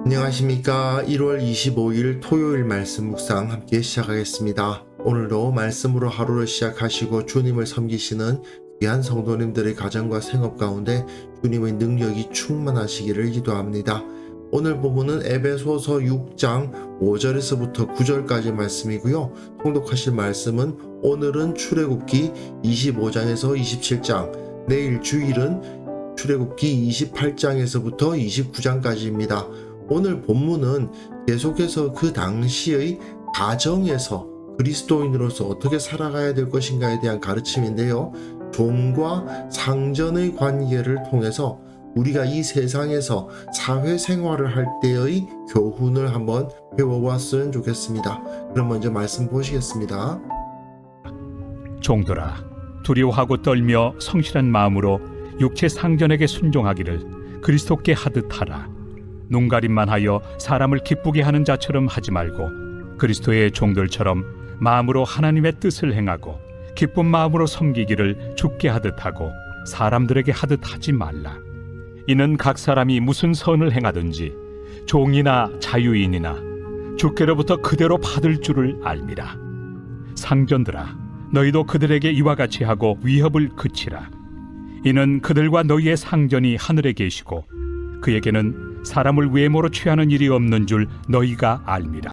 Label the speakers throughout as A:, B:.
A: 안녕하십니까. 1월 25일 토요일 말씀 묵상 함께 시작하겠습니다. 오늘도 말씀으로 하루를 시작하시고 주님을 섬기시는 귀한 성도님들의 가정과 생업 가운데 주님의 능력이 충만하시기를 기도합니다. 오늘 본문은 에베소서 6장 5절에서부터 9절까지 말씀이고요. 통독하실 말씀은 오늘은 출애굽기 25장에서 27장, 내일 주일은 출애굽기 28장에서부터 29장까지입니다. 오늘 본문은 계속해서 그 당시의 가정에서 그리스도인으로서 어떻게 살아가야 될 것인가에 대한 가르침인데요. 종과 상전의 관계를 통해서 우리가 이 세상에서 사회생활을 할 때의 교훈을 한번 배워봤으면 좋겠습니다. 그럼 먼저 말씀 보시겠습니다.
B: 종들아, 두려워하고 떨며 성실한 마음으로 육체 상전에게 순종하기를 그리스도께 하듯 하라. 눈가림만 하여 사람을 기쁘게 하는 자처럼 하지 말고 그리스도의 종들처럼 마음으로 하나님의 뜻을 행하고 기쁜 마음으로 섬기기를 주께 하듯 하고 사람들에게 하듯 하지 말라. 이는 각 사람이 무슨 선을 행하든지 종이나 자유인이나 주께로부터 그대로 받을 줄을 알미라. 상전들아, 너희도 그들에게 이와 같이 하고 위협을 그치라. 이는 그들과 너희의 상전이 하늘에 계시고 그에게는 사람을 외모로 취하는 일이 없는 줄 너희가 알미라.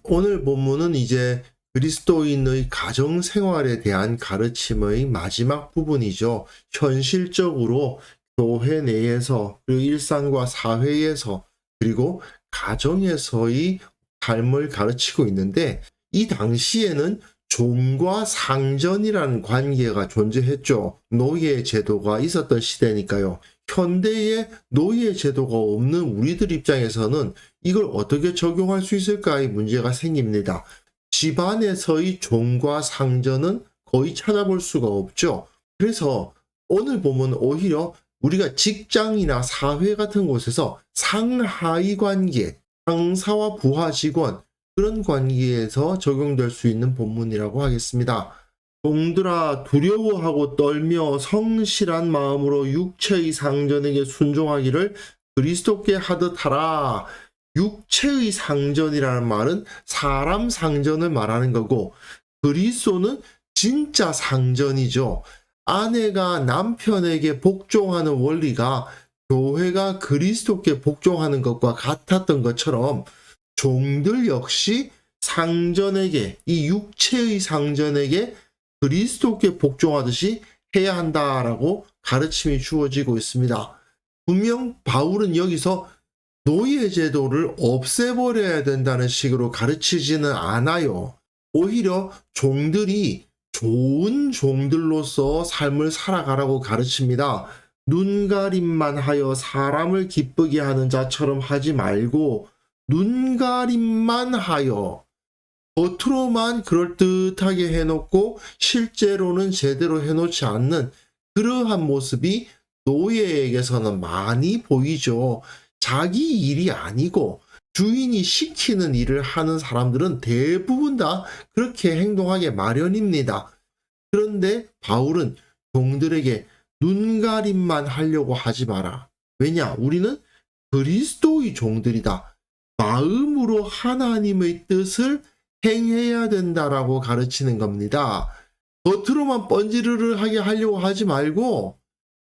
A: 오늘 본문은 이제 그리스도인의 가정 생활에 대한 가르침의 마지막 부분이죠. 현실적으로 교회 내에서, 그리고 일상과 사회에서, 그리고 가정에서의 삶을 가르치고 있는데, 이 당시에는 종과 상전이라는 관계가 존재했죠. 노예 제도가 있었던 시대니까요. 현대에 노예 제도가 없는 우리들 입장에서는 이걸 어떻게 적용할 수 있을까의 문제가 생깁니다. 집안에서의 종과 상전은 거의 찾아볼 수가 없죠. 그래서 오늘 보면 오히려 우리가 직장이나 사회 같은 곳에서 상하이 관계, 상사와 부하 직원, 그런 관계에서 적용될 수 있는 본문이라고 하겠습니다. 종들아, 두려워하고 떨며 성실한 마음으로 육체의 상전에게 순종하기를 그리스도께 하듯 하라. 육체의 상전이라는 말은 사람 상전을 말하는 거고, 그리스도는 진짜 상전이죠. 아내가 남편에게 복종하는 원리가 교회가 그리스도께 복종하는 것과 같았던 것처럼 종들 역시 상전에게, 이 육체의 상전에게 그리스도께 복종하듯이 해야 한다라고 가르침이 주어지고 있습니다. 분명 바울은 여기서 노예 제도를 없애버려야 된다는 식으로 가르치지는 않아요. 오히려 종들이 좋은 종들로서 삶을 살아가라고 가르칩니다. 눈가림만 하여 사람을 기쁘게 하는 자처럼 하지 말고 눈가림만 하여, 겉으로만 그럴듯하게 해놓고 실제로는 제대로 해놓지 않는 그러한 모습이 노예에게서는 많이 보이죠. 자기 일이 아니고 주인이 시키는 일을 하는 사람들은 대부분 다 그렇게 행동하게 마련입니다. 그런데 바울은 종들에게 눈가림만 하려고 하지 마라. 왜냐? 우리는 그리스도의 종들이다. 마음으로 하나님의 뜻을 행해야 된다라고 가르치는 겁니다. 겉으로만 번지르르하게 하려고 하지 말고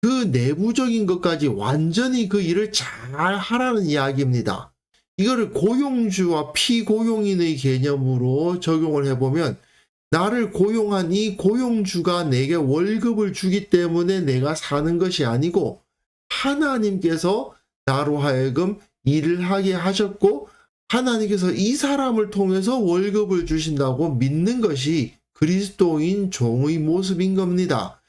A: 그 내부적인 것까지 완전히 그 일을 잘 하라는 이야기입니다. 이거를 고용주와 피고용인의 개념으로 적용을 해보면, 나를 고용한 이 고용주가 내게 월급을 주기 때문에 내가 사는 것이 아니고 하나님께서 나로 하여금 일을 하게 하셨고 하나님께서 이 사람을 통해서 월급을 주신다고 믿는 것이 그리스도인 종의 모습인 겁니다.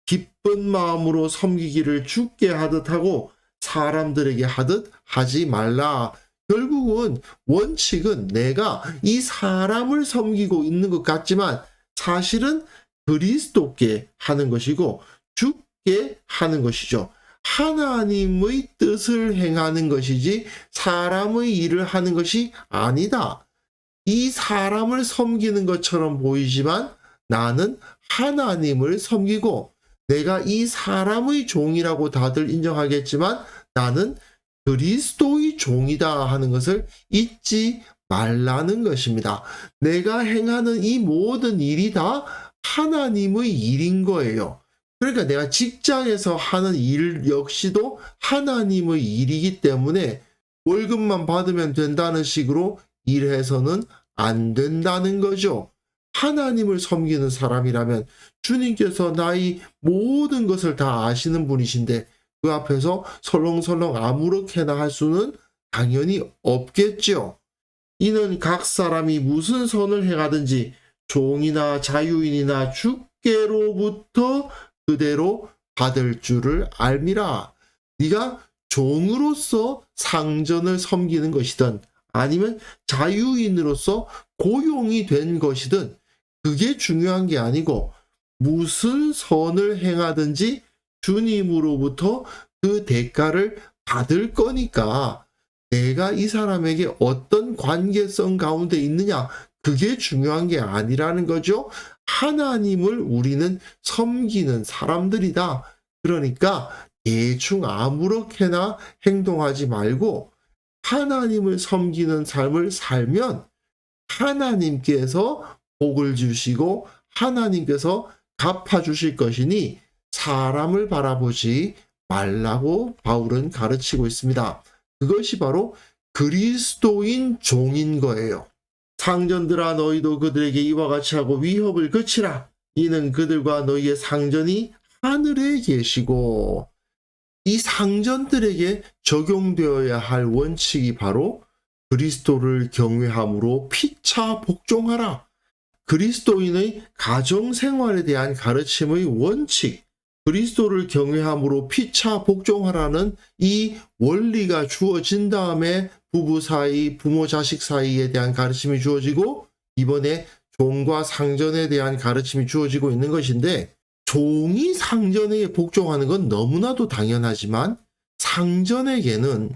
A: 기쁜 마음으로 섬기기를 주께 하듯 하고 사람들에게 하듯 하지 말라. 결국은 원칙은 내가 이 사람을 섬기고 있는 것 같지만 사실은 그리스도께 하는 것이고 주께 하는 것이죠. 하나님의 뜻을 행하는 것이지 사람의 일을 하는 것이 아니다. 이 사람을 섬기는 것처럼 보이지만 나는 하나님을 섬기고, 내가 이 사람의 종이라고 다들 인정하겠지만 나는 그리스도의 종이다 하는 것을 잊지 말라는 것입니다. 내가 행하는 이 모든 일이 다 하나님의 일인 거예요. 그러니까 내가 직장에서 하는 일 역시도 하나님의 일이기 때문에 월급만 받으면 된다는 식으로 일해서는 안 된다는 거죠. 하나님을 섬기는 사람이라면 주님께서 나의 모든 것을 다 아시는 분이신데 그 앞에서 설렁설렁 아무렇게나 할 수는 당연히 없겠죠. 이는 각 사람이 무슨 선을 행하든지 종이나 자유인이나 주께로부터 그대로 받을 줄을 알미라. 네가 종으로서 상전을 섬기는 것이든 아니면 자유인으로서 고용이 된 것이든 그게 중요한 게 아니고 무슨 선을 행하든지 주님으로부터 그 대가를 받을 거니까 내가 이 사람에게 어떤 관계성 가운데 있느냐 그게 중요한 게 아니라는 거죠. 하나님을 우리는 섬기는 사람들이다. 그러니까 대충 아무렇게나 행동하지 말고 하나님을 섬기는 삶을 살면 하나님께서 복을 주시고 하나님께서 갚아주실 것이니 사람을 바라보지 말라고 바울은 가르치고 있습니다. 그것이 바로 그리스도인 종인 거예요. 상전들아 너희도 그들에게 이와 같이 하고 위협을 그치라. 이는 그들과 너희의 상전이 하늘에 계시고 이 상전들에게 적용되어야 할 원칙이 바로 그리스도를 경외함으로 피차 복종하라. 그리스도인의 가정생활에 대한 가르침의 원칙, 그리스도를 경외함으로 피차 복종하라는 이 원리가 주어진 다음에 부부 사이, 부모 자식 사이에 대한 가르침이 주어지고 이번에 종과 상전에 대한 가르침이 주어지고 있는 것인데 종이 상전에게 복종하는 건 너무나도 당연하지만 상전에게는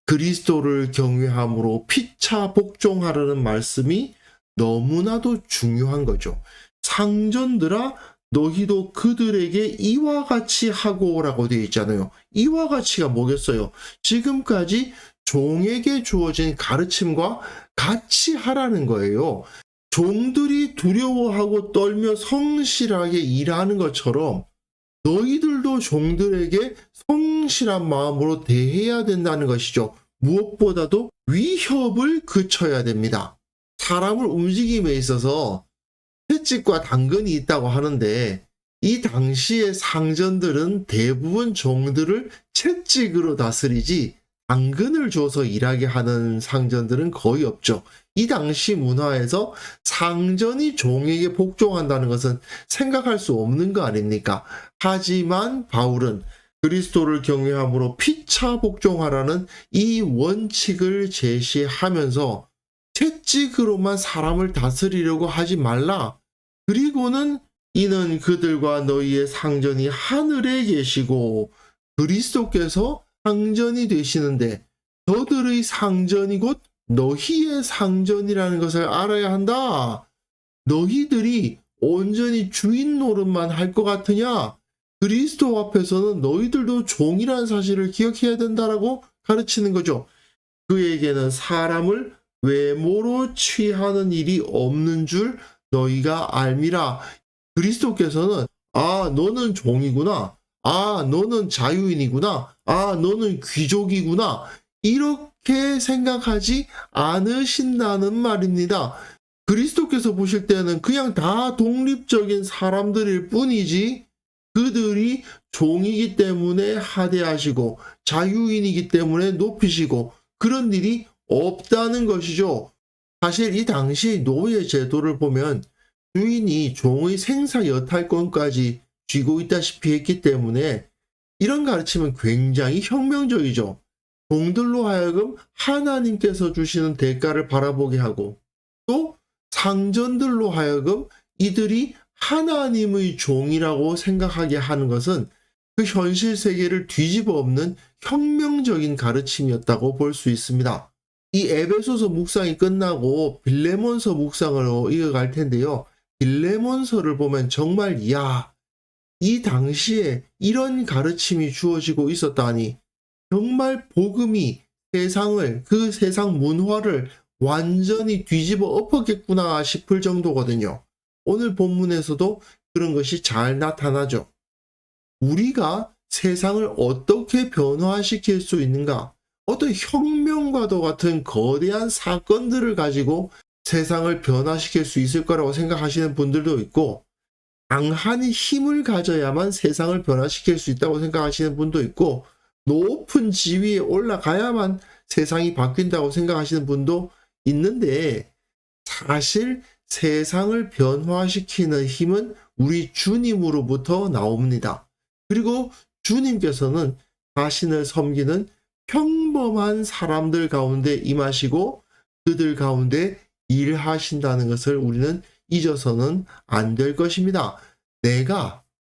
A: 그리스도를 경외함으로 피차 복종하라는 말씀이 너무나도 중요한 거죠. 상전들아 너희도 그들에게 이와 같이 하고라고 되어 있잖아요. 이와 같이가 뭐겠어요? 지금까지 종에게 주어진 가르침과 같이 하라는 거예요. 종들이 두려워하고 떨며 성실하게 일하는 것처럼 너희들도 종들에게 성실한 마음으로 대해야 된다는 것이죠. 무엇보다도 위협을 그쳐야 됩니다. 사람을 움직임에 있어서 채찍과 당근이 있다고 하는데 이 당시의 상전들은 대부분 종들을 채찍으로 다스리지 당근을 줘서 일하게 하는 상전들은 거의 없죠. 이 당시 문화에서 상전이 종에게 복종한다는 것은 생각할 수 없는 거 아닙니까? 하지만 바울은 그리스도를 경외함으로 피차 복종하라는 이 원칙을 제시하면서 채찍으로만 사람을 다스리려고 하지 말라. 그리고는 이는 그들과 너희의 상전이 하늘에 계시고 그리스도께서 상전이 되시는데 저들의 상전이 곧 너희의 상전이라는 것을 알아야 한다. 너희들이 온전히 주인 노릇만 할 것 같으냐? 그리스도 앞에서는 너희들도 종이라는 사실을 기억해야 된다라고 가르치는 거죠. 그에게는 사람을 외모로 취하는 일이 없는 줄 너희가 알미라. 그리스도께서는 너는 종이구나. 너는 자유인이구나. 너는 귀족이구나. 이렇게 생각하지 않으신다는 말입니다. 그리스도께서 보실 때는 그냥 다 독립적인 사람들일 뿐이지 그들이 종이기 때문에 하대하시고 자유인이기 때문에 높이시고 그런 일이 없다는 것이죠. 사실 이 당시 노예 제도를 보면 주인이 종의 생사 여탈권까지 쥐고 있다시피 했기 때문에 이런 가르침은 굉장히 혁명적이죠. 종들로 하여금 하나님께서 주시는 대가를 바라보게 하고 또 상전들로 하여금 이들이 하나님의 종이라고 생각하게 하는 것은 그 현실 세계를 뒤집어 엎는 혁명적인 가르침이었다고 볼 수 있습니다. 이 에베소서 묵상이 끝나고 빌레몬서 묵상으로 이어갈 텐데요. 빌레몬서를 보면 정말 이 당시에 이런 가르침이 주어지고 있었다니 정말 복음이 세상을, 그 세상 문화를 완전히 뒤집어 엎었겠구나 싶을 정도거든요. 오늘 본문에서도 그런 것이 잘 나타나죠. 우리가 세상을 어떻게 변화시킬 수 있는가? 어떤 혁명과도 같은 거대한 사건들을 가지고 세상을 변화시킬 수 있을 거라고 생각하시는 분들도 있고, 강한 힘을 가져야만 세상을 변화시킬 수 있다고 생각하시는 분도 있고, 높은 지위에 올라가야만 세상이 바뀐다고 생각하시는 분도 있는데, 사실 세상을 변화시키는 힘은 우리 주님으로부터 나옵니다. 그리고 주님께서는 자신을 섬기는 평범한 사람들 가운데 임하시고 그들 가운데 일하신다는 것을 우리는 잊어서는 안 될 것입니다.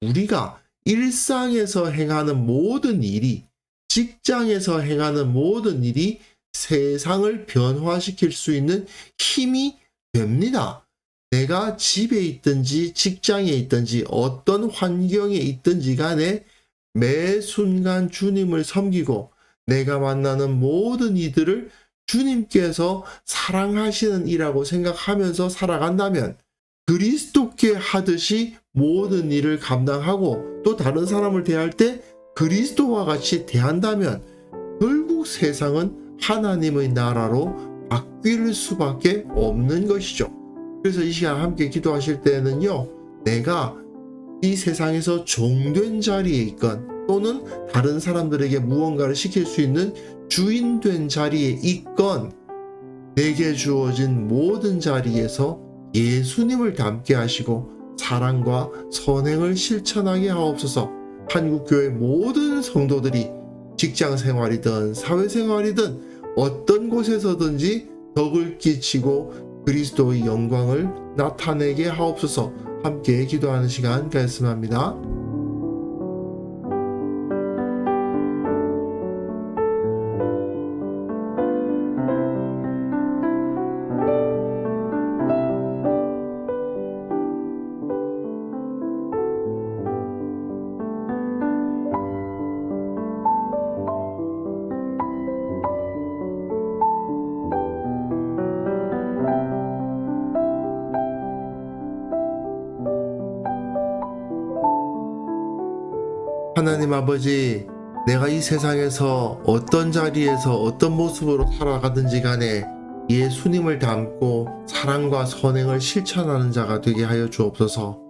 A: 우리가 일상에서 행하는 모든 일이, 직장에서 행하는 모든 일이 세상을 변화시킬 수 있는 힘이 됩니다. 내가 집에 있든지 직장에 있든지 어떤 환경에 있든지 간에 매 순간 주님을 섬기고 내가 만나는 모든 이들을 주님께서 사랑하시는 이라고 생각하면서 살아간다면, 그리스도께 하듯이 모든 일을 감당하고 또 다른 사람을 대할 때 그리스도와 같이 대한다면 결국 세상은 하나님의 나라로 바뀔 수밖에 없는 것이죠. 그래서 이 시간 함께 기도하실 때는요, 내가 이 세상에서 종된 자리에 있건 또는 다른 사람들에게 무언가를 시킬 수 있는 주인된 자리에 있건 내게 주어진 모든 자리에서 예수님을 닮게 하시고 사랑과 선행을 실천하게 하옵소서. 한국교회 모든 성도들이 직장 생활이든 사회생활이든 어떤 곳에서든지 덕을 끼치고 그리스도의 영광을 나타내게 하옵소서. 함께 기도하는 시간 갖습니다. 하나님 아버지, 내가 이 세상에서 어떤 자리에서 어떤 모습으로 살아가든지 간에 예수님을 닮고 사랑과 선행을 실천하는 자가 되게 하여 주옵소서.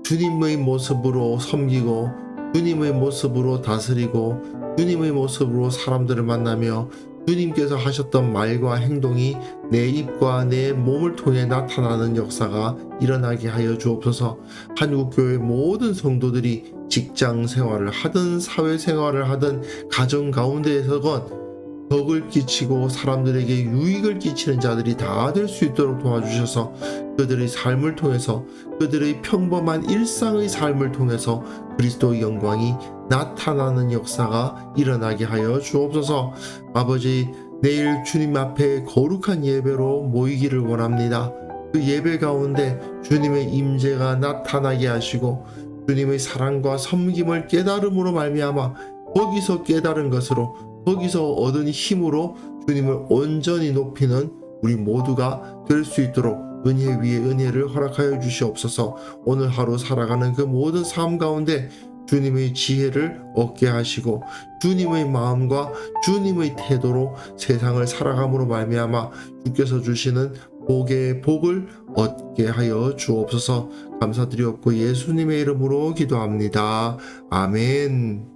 A: 주님의 모습으로 섬기고 주님의 모습으로 다스리고 주님의 모습으로 사람들을 만나며 주님께서 하셨던 말과 행동이 내 입과 내 몸을 통해 나타나는 역사가 일어나게 하여 주옵소서. 한국교회 모든 성도들이 직장 생활을 하든 사회생활을 하든 가정 가운데에서건 덕을 끼치고 사람들에게 유익을 끼치는 자들이 다 될 수 있도록 도와주셔서 그들의 삶을 통해서, 그들의 평범한 일상의 삶을 통해서 그리스도의 영광이 나타나는 역사가 일어나게 하여 주옵소서. 아버지, 내일 주님 앞에 거룩한 예배로 모이기를 원합니다. 그 예배 가운데 주님의 임재가 나타나게 하시고 주님의 사랑과 섬김을 깨달음으로 말미암아 거기서 깨달은 것으로, 거기서 얻은 힘으로 주님을 온전히 높이는 우리 모두가 될 수 있도록 은혜 위에 은혜를 허락하여 주시옵소서. 오늘 하루 살아가는 그 모든 삶 가운데 주님의 지혜를 얻게 하시고 주님의 마음과 주님의 태도로 세상을 살아감으로 말미암아 주께서 주시는 복의 복을 얻게 하여 주옵소서. 감사드리옵고 예수님의 이름으로 기도합니다. 아멘.